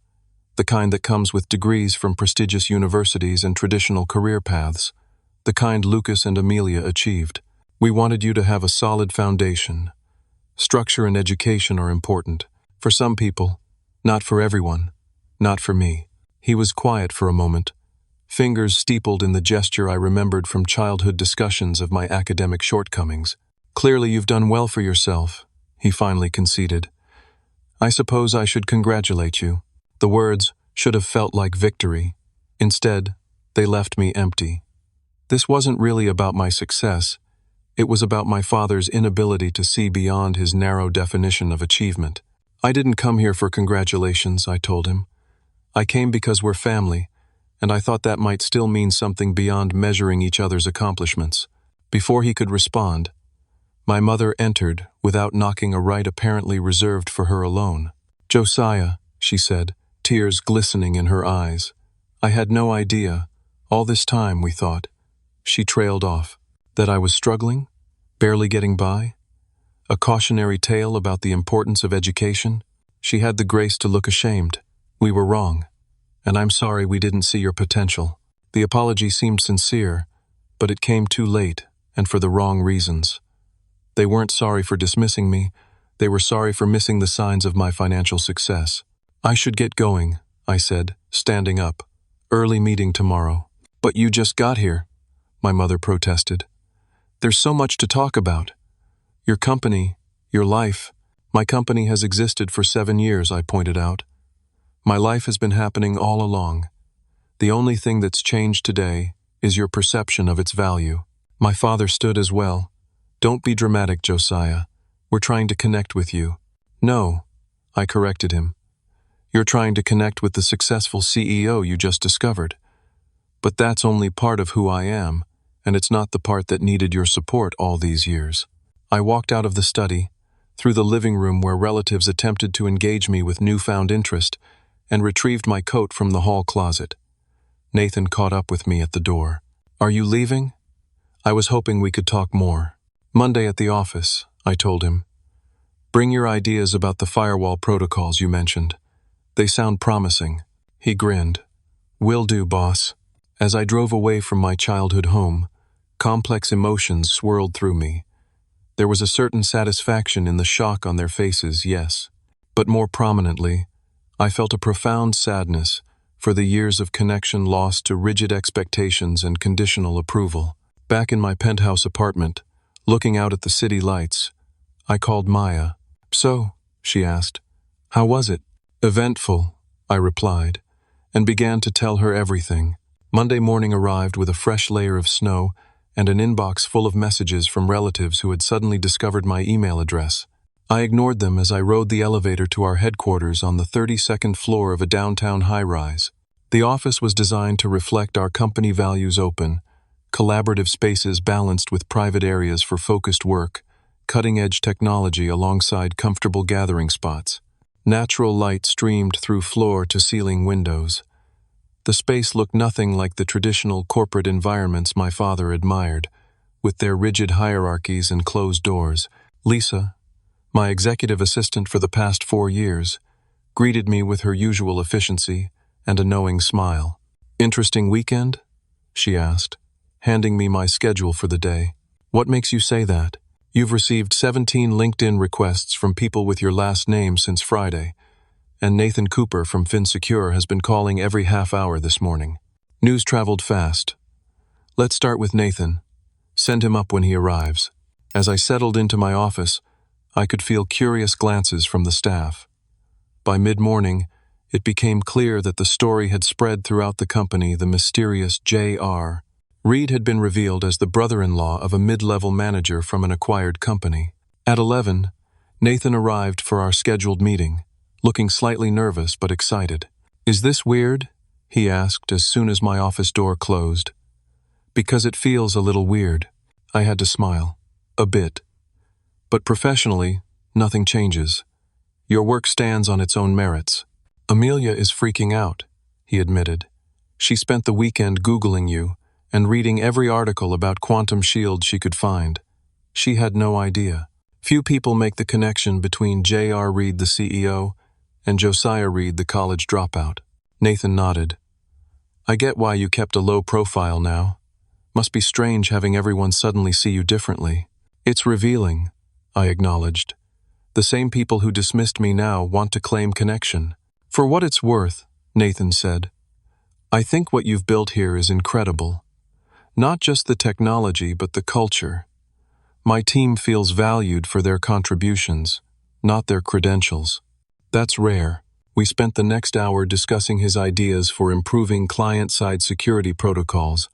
the kind that comes with degrees from prestigious universities and traditional career paths, the kind Lucas and Amelia achieved. We wanted you to have a solid foundation. Structure and education are important. For some people, not for everyone, not for me." He was quiet for a moment, fingers steepled in the gesture I remembered from childhood discussions of my academic shortcomings. "Clearly you've done well for yourself," he finally conceded. "I suppose I should congratulate you." The words should have felt like victory. Instead, they left me empty. This wasn't really about my success. It was about my father's inability to see beyond his narrow definition of achievement. "I didn't come here for congratulations," I told him. "I came because we're family, and I thought that might still mean something beyond measuring each other's accomplishments." Before he could respond, my mother entered without knocking a rite apparently reserved for her alone. "Josiah," she said, tears glistening in her eyes. "I had no idea, all this time, we thought." She trailed off. "That I was struggling? Barely getting by? A cautionary tale about the importance of education?" She had the grace to look ashamed. "We were wrong, and I'm sorry we didn't see your potential." The apology seemed sincere, but it came too late, and for the wrong reasons. They weren't sorry for dismissing me, they were sorry for missing the signs of my financial success. "I should get going," I said, standing up. "Early meeting tomorrow." "But you just got here," my mother protested. "There's so much to talk about. Your company, your life." "My company has existed for 7 years," I pointed out. "My life has been happening all along. The only thing that's changed today is your perception of its value." My father stood as well. "Don't be dramatic, Josiah. We're trying to connect with you." "No," I corrected him. "You're trying to connect with the successful CEO you just discovered. But that's only part of who I am, and it's not the part that needed your support all these years." I walked out of the study, through the living room where relatives attempted to engage me with newfound interest, and retrieved my coat from the hall closet. Nathan caught up with me at the door. "Are you leaving?" I was hoping we could talk more. "Monday at the office," I told him. "Bring your ideas about the firewall protocols you mentioned. They sound promising." He grinned. "Will do, boss." As I drove away from my childhood home, complex emotions swirled through me. There was a certain satisfaction in the shock on their faces, yes. But more prominently, I felt a profound sadness for the years of connection lost to rigid expectations and conditional approval. Back in my penthouse apartment, looking out at the city lights, I called Maya. "So," she asked, "how was it?" "Eventful," I replied, and began to tell her everything. Monday morning arrived with a fresh layer of snow and an inbox full of messages from relatives who had suddenly discovered my email address. I ignored them as I rode the elevator to our headquarters on the 32nd floor of a downtown high-rise. The office was designed to reflect our company values: open, collaborative spaces balanced with private areas for focused work, cutting-edge technology alongside comfortable gathering spots. Natural light streamed through floor-to-ceiling windows. The space looked nothing like the traditional corporate environments my father admired, with their rigid hierarchies and closed doors. Lisa, my executive assistant for the past 4 years, greeted me with her usual efficiency and a knowing smile. "Interesting weekend?" she asked, handing me my schedule for the day. "What makes you say that? You've received 17 LinkedIn requests from people with your last name since Friday, and Nathan Cooper from FinSecure has been calling every half hour this morning." News traveled fast. "Let's start with Nathan. Send him up when he arrives." As I settled into my office, I could feel curious glances from the staff. By mid-morning, it became clear that the story had spread throughout the company. The mysterious J.R. Reed had been revealed as the brother-in-law of a mid-level manager from an acquired company. At 11, Nathan arrived for our scheduled meeting, looking slightly nervous but excited. "Is this weird?" he asked as soon as my office door closed. Because it feels a little weird. I had to smile. A bit. But professionally, nothing changes. Your work stands on its own merits. Amelia is freaking out, he admitted. She spent the weekend Googling you and reading every article about quantum shields she could find. She had no idea. Few people make the connection between J.R. Reid, the CEO, and Josiah Reid, the college dropout. Nathan nodded. I get why you kept a low profile now. Must be strange having everyone suddenly see you differently. It's revealing, I acknowledged. The same people who dismissed me now want to claim connection. For what it's worth, Nathan said, I think what you've built here is incredible. Not just the technology, but the culture. My team feels valued for their contributions, not their credentials. That's rare. We spent the next hour discussing his ideas for improving client-side security protocols,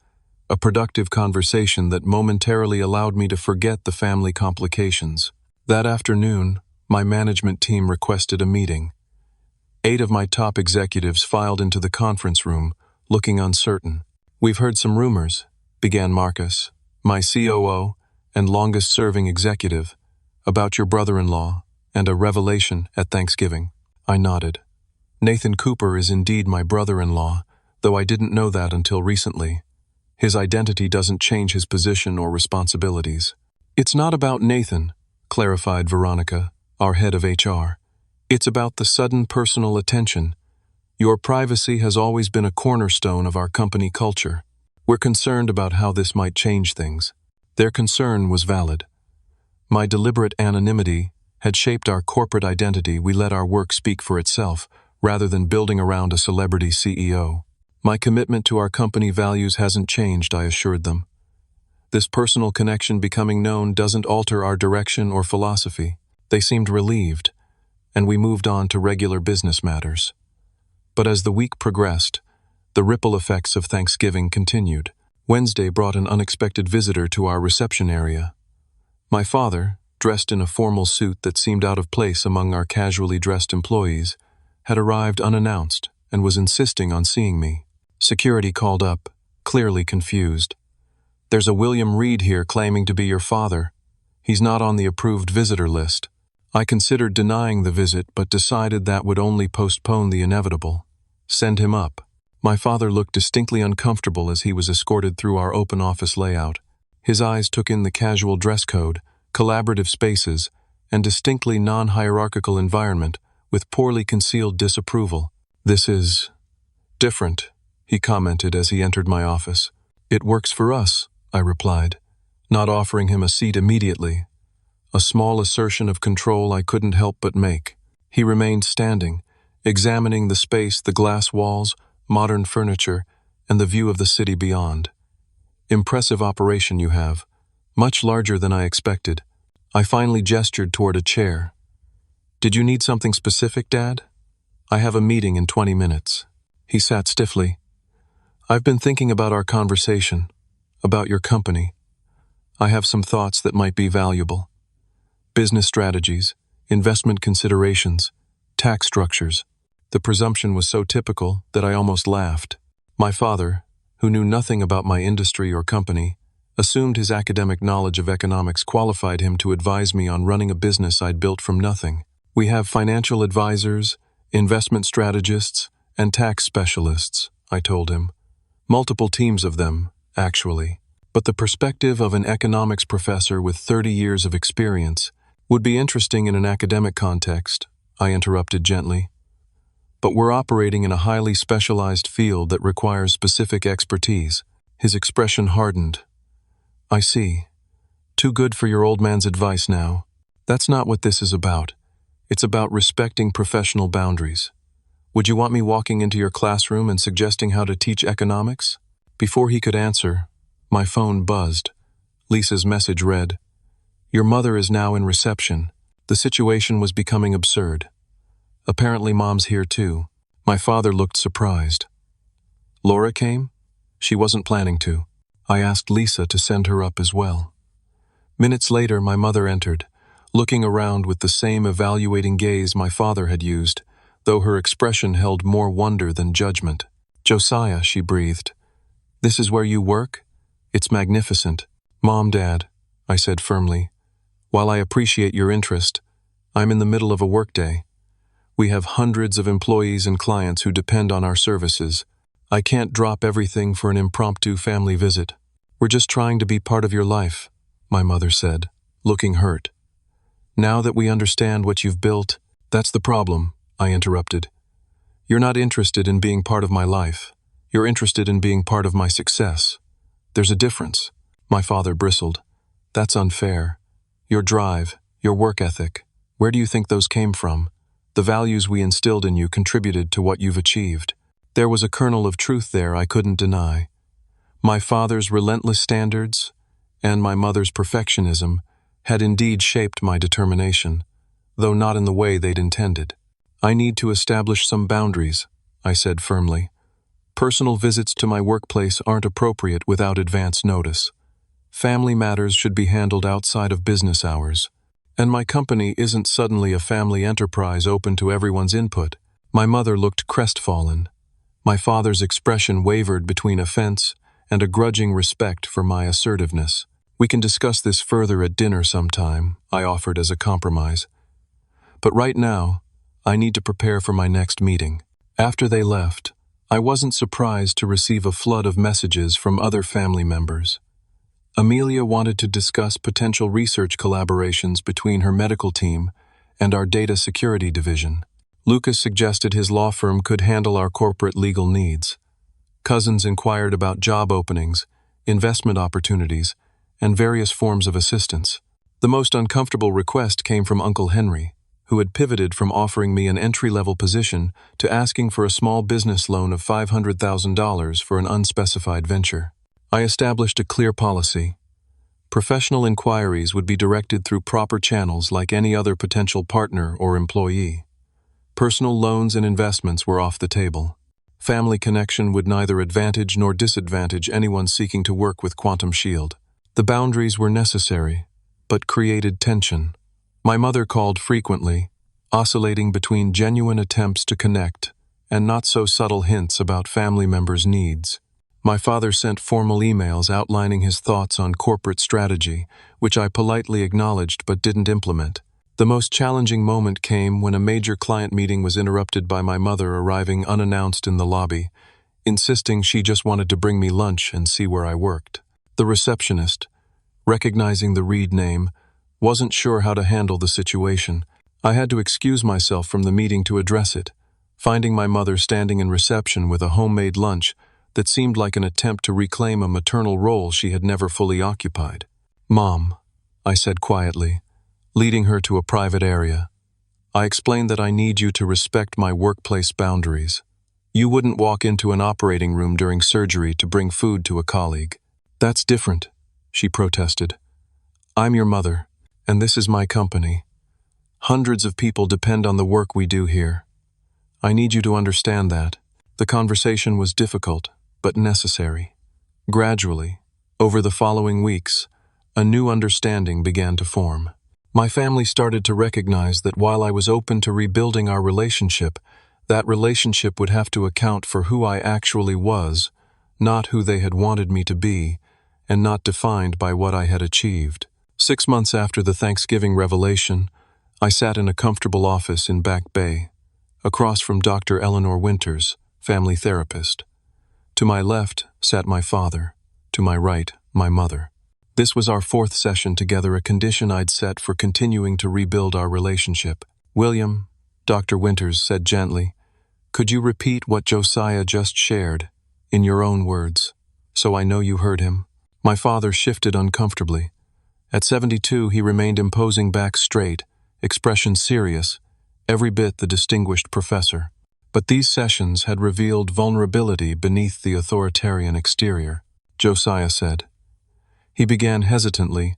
a productive conversation that momentarily allowed me to forget the family complications. That afternoon, my management team requested a meeting. 8 of my top executives filed into the conference room, looking uncertain. We've heard some rumors, began Marcus, my COO and longest-serving executive, about your brother-in-law and a revelation at Thanksgiving. I nodded. Nathan Cooper is indeed my brother-in-law, though I didn't know that until recently. His identity doesn't change his position or responsibilities. It's not about Nathan, clarified Veronica, our head of HR. It's about the sudden personal attention. Your privacy has always been a cornerstone of our company culture. We're concerned about how this might change things. Their concern was valid. My deliberate anonymity had shaped our corporate identity. We let our work speak for itself, rather than building around a celebrity CEO. My commitment to our company values hasn't changed, I assured them. This personal connection becoming known doesn't alter our direction or philosophy. They seemed relieved, and we moved on to regular business matters. But as the week progressed, the ripple effects of Thanksgiving continued. Wednesday brought an unexpected visitor to our reception area. My father, dressed in a formal suit that seemed out of place among our casually dressed employees, had arrived unannounced and was insisting on seeing me. Security called up, clearly confused. There's a William Reid here claiming to be your father. He's not on the approved visitor list. I considered denying the visit, but decided that would only postpone the inevitable. Send him up. My father looked distinctly uncomfortable as he was escorted through our open office layout. His eyes took in the casual dress code, collaborative spaces, and distinctly non-hierarchical environment with poorly concealed disapproval. This is different, he commented as he entered my office. It works for us, I replied, not offering him a seat immediately. A small assertion of control I couldn't help but make. He remained standing, examining the space, the glass walls, modern furniture, and the view of the city beyond. Impressive operation you have, much larger than I expected. I finally gestured toward a chair. Did you need something specific, Dad? I have a meeting in 20 minutes. He sat stiffly. I've been thinking about our conversation, about your company. I have some thoughts that might be valuable. Business strategies, investment considerations, tax structures. The presumption was so typical that I almost laughed. My father, who knew nothing about my industry or company, assumed his academic knowledge of economics qualified him to advise me on running a business I'd built from nothing. We have financial advisors, investment strategists, and tax specialists, I told him. Multiple teams of them, actually. But the perspective of an economics professor with 30 years of experience would be interesting in an academic context, I interrupted gently. But we're operating in a highly specialized field that requires specific expertise. His expression hardened. I see. Too good for your old man's advice now. That's not what this is about. It's about respecting professional boundaries. Would you want me walking into your classroom and suggesting how to teach economics? Before he could answer, my phone buzzed. Lisa's message read, Your mother is now in reception. The situation was becoming absurd. Apparently Mom's here too. My father looked surprised. Laura came? She wasn't planning to. I asked Lisa to send her up as well. Minutes later, my mother entered, looking around with the same evaluating gaze my father had used, though her expression held more wonder than judgment. Josiah, she breathed. This is where you work? It's magnificent. Mom, Dad, I said firmly. While I appreciate your interest, I'm in the middle of a workday. We have hundreds of employees and clients who depend on our services. I can't drop everything for an impromptu family visit. We're just trying to be part of your life, my mother said, looking hurt. Now that we understand what you've built, that's the problem, I interrupted. You're not interested in being part of my life. You're interested in being part of my success. There's a difference, my father bristled. That's unfair. Your drive, your work ethic, where do you think those came from? The values we instilled in you contributed to what you've achieved. There was a kernel of truth there I couldn't deny. My father's relentless standards and my mother's perfectionism had indeed shaped my determination, though not in the way they'd intended. I need to establish some boundaries, I said firmly. Personal visits to my workplace aren't appropriate without advance notice. Family matters should be handled outside of business hours. And my company isn't suddenly a family enterprise open to everyone's input. My mother looked crestfallen. My father's expression wavered between offense and a grudging respect for my assertiveness. We can discuss this further at dinner sometime, I offered as a compromise. But right now, I need to prepare for my next meeting. After they left, I wasn't surprised to receive a flood of messages from other family members. Amelia wanted to discuss potential research collaborations between her medical team and our data security division. Lucas suggested his law firm could handle our corporate legal needs. Cousins inquired about job openings, investment opportunities, and various forms of assistance. The most uncomfortable request came from Uncle Henry, who had pivoted from offering me an entry-level position to asking for a small business loan of $500,000 for an unspecified venture. I established a clear policy. Professional inquiries would be directed through proper channels like any other potential partner or employee. Personal loans and investments were off the table. Family connection would neither advantage nor disadvantage anyone seeking to work with Quantum Shield. The boundaries were necessary, but created tension. My mother called frequently, oscillating between genuine attempts to connect and not-so-subtle hints about family members' needs. My father sent formal emails outlining his thoughts on corporate strategy, which I politely acknowledged but didn't implement. The most challenging moment came when a major client meeting was interrupted by my mother arriving unannounced in the lobby, insisting she just wanted to bring me lunch and see where I worked. The receptionist, recognizing the Reed name, wasn't sure how to handle the situation. I had to excuse myself from the meeting to address it, finding my mother standing in reception with a homemade lunch that seemed like an attempt to reclaim a maternal role she had never fully occupied. "Mom," I said quietly, leading her to a private area. I explained that I need you to respect my workplace boundaries. You wouldn't walk into an operating room during surgery to bring food to a colleague. "That's different," she protested. "I'm your mother, and this is my company. Hundreds of people depend on the work we do here. I need you to understand that." The conversation was difficult, but necessary. Gradually, over the following weeks, a new understanding began to form. My family started to recognize that while I was open to rebuilding our relationship, that relationship would have to account for who I actually was, not who they had wanted me to be, and not defined by what I had achieved. 6 months after the Thanksgiving revelation, I sat in a comfortable office in Back Bay, across from Dr. Eleanor Winters, family therapist. To my left sat my father, to my right, my mother. This was our 4th session together, a condition I'd set for continuing to rebuild our relationship. "William," Dr. Winters said gently, "could you repeat what Josiah just shared, in your own words, so I know you heard him?" My father shifted uncomfortably. At 72, he remained imposing back straight, expression serious, every bit the distinguished professor. But these sessions had revealed vulnerability beneath the authoritarian exterior. Josiah said. He began hesitantly,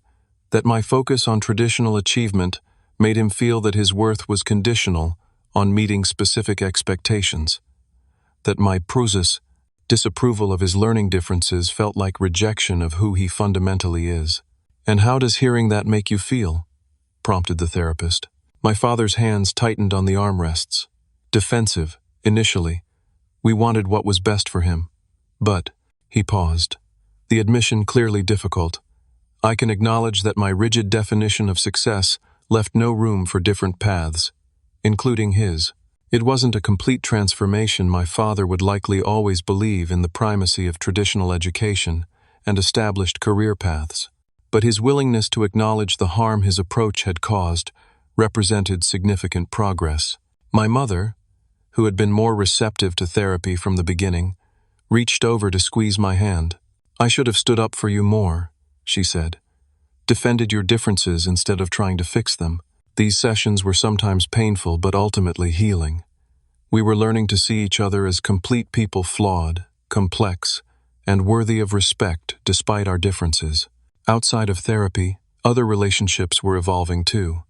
that my focus on traditional achievement made him feel that his worth was conditional on meeting specific expectations, that my disapproval of his learning differences felt like rejection of who he fundamentally is. "And how does hearing that make you feel?" prompted the therapist. My father's hands tightened on the armrests. Defensive, initially, We wanted what was best for him. But, he paused, the admission clearly difficult. I can acknowledge that my rigid definition of success left no room for different paths, including his. It wasn't a complete transformation. My father would likely always believe in the primacy of traditional education and established career paths, but his willingness to acknowledge the harm his approach had caused represented significant progress. My mother, who had been more receptive to therapy from the beginning, reached over to squeeze my hand. "I should have stood up for you more," she said. "Defended your differences instead of trying to fix them." These sessions were sometimes painful but ultimately healing. We were learning to see each other as complete people, flawed, complex, and worthy of respect despite our differences. Outside of therapy, other relationships were evolving too.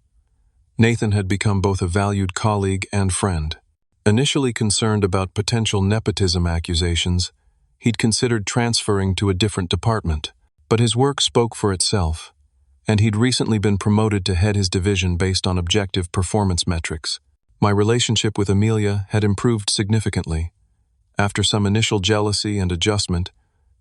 Nathan had become both a valued colleague and friend. Initially concerned about potential nepotism accusations, he'd considered transferring to a different department, but his work spoke for itself, and he'd recently been promoted to head his division based on objective performance metrics. My relationship with Amelia had improved significantly. After some initial jealousy and adjustment,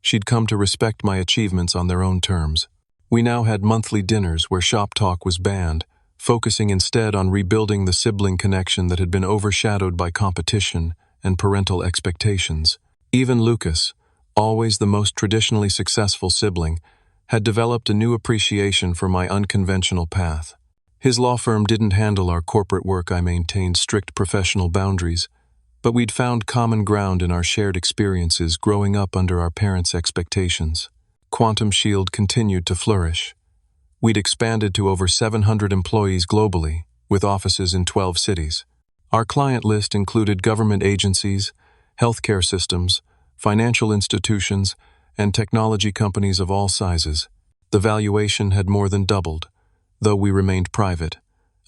she'd come to respect my achievements on their own terms. We now had monthly dinners where shop talk was banned, focusing instead on rebuilding the sibling connection that had been overshadowed by competition and parental expectations. Even Lucas, always the most traditionally successful sibling, had developed a new appreciation for my unconventional path. His law firm didn't handle our corporate work. I maintained strict professional boundaries, but we'd found common ground in our shared experiences growing up under our parents' expectations. Quantum Shield continued to flourish. We'd expanded to over 700 employees globally, with offices in 12 cities. Our client list included government agencies, healthcare systems, financial institutions, and technology companies of all sizes. The valuation had more than doubled, though we remained private,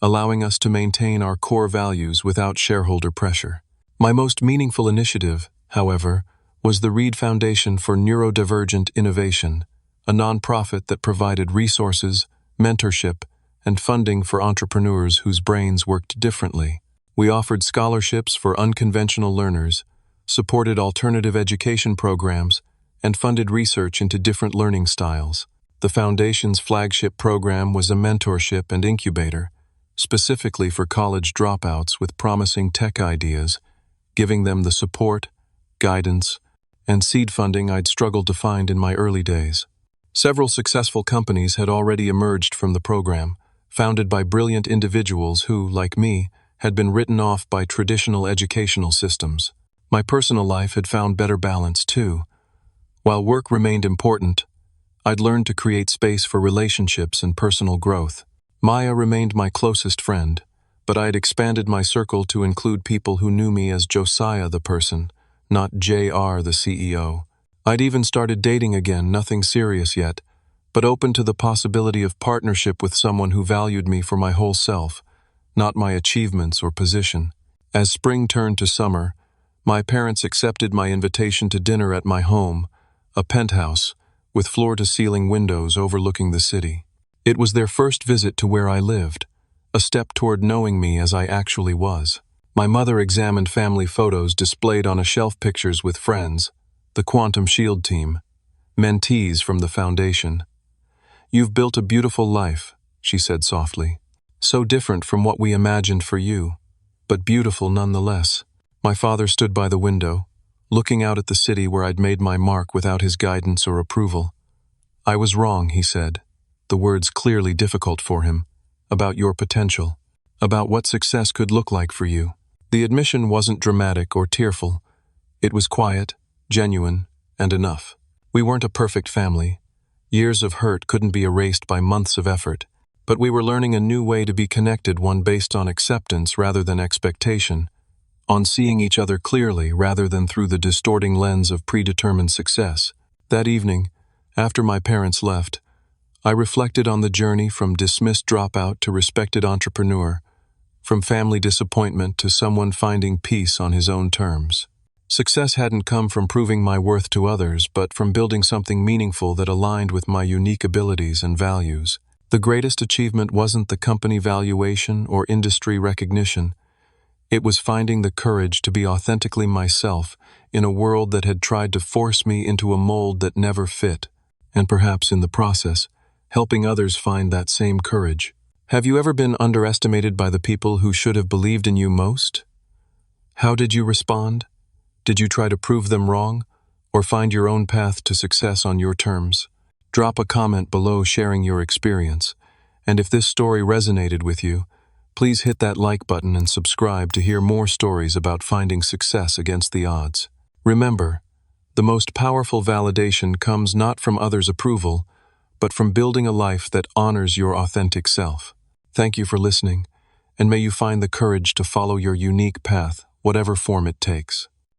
allowing us to maintain our core values without shareholder pressure. My most meaningful initiative, however, was the Reed Foundation for Neurodivergent Innovation, a nonprofit that provided resources, mentorship, and funding for entrepreneurs whose brains worked differently. We offered scholarships for unconventional learners, supported alternative education programs, and funded research into different learning styles. The Foundation's flagship program was a mentorship and incubator, specifically for college dropouts with promising tech ideas, giving them the support, guidance, and seed funding I'd struggled to find in my early days. Several successful companies had already emerged from the program, founded by brilliant individuals who, like me, had been written off by traditional educational systems. My personal life had found better balance too. While work remained important, I'd learned to create space for relationships and personal growth. Maya remained my closest friend, but I had expanded my circle to include people who knew me as Josiah the person, not JR the CEO. I'd even started dating again, nothing serious yet, but open to the possibility of partnership with someone who valued me for my whole self, not my achievements or position. As spring turned to summer, my parents accepted my invitation to dinner at my home, a penthouse, with floor-to-ceiling windows overlooking the city. It was their first visit to where I lived, a step toward knowing me as I actually was. My mother examined family photos displayed on a shelf, pictures with friends, the Quantum Shield team, mentees from the Foundation. "You've built a beautiful life," she said softly. "So different from what we imagined for you, but beautiful nonetheless." My father stood by the window, looking out at the city where I'd made my mark without his guidance or approval. "I was wrong," he said, the words clearly difficult for him, "about your potential, about what success could look like for you." The admission wasn't dramatic or tearful. It was quiet, genuine, and enough. We weren't a perfect family. Years of hurt couldn't be erased by months of effort, but we were learning a new way to be connected, one based on acceptance rather than expectation, on seeing each other clearly rather than through the distorting lens of predetermined success. That evening, after my parents left, I reflected on the journey from dismissed dropout to respected entrepreneur, from family disappointment to someone finding peace on his own terms. Success hadn't come from proving my worth to others, but from building something meaningful that aligned with my unique abilities and values. The greatest achievement wasn't the company valuation or industry recognition. It was finding the courage to be authentically myself in a world that had tried to force me into a mold that never fit, and perhaps in the process, helping others find that same courage. Have you ever been underestimated by the people who should have believed in you most? How did you respond? Did you try to prove them wrong, or find your own path to success on your terms? Drop a comment below sharing your experience, and if this story resonated with you, please hit that like button and subscribe to hear more stories about finding success against the odds. Remember, the most powerful validation comes not from others' approval, but from building a life that honors your authentic self. Thank you for listening, and may you find the courage to follow your unique path, whatever form it takes.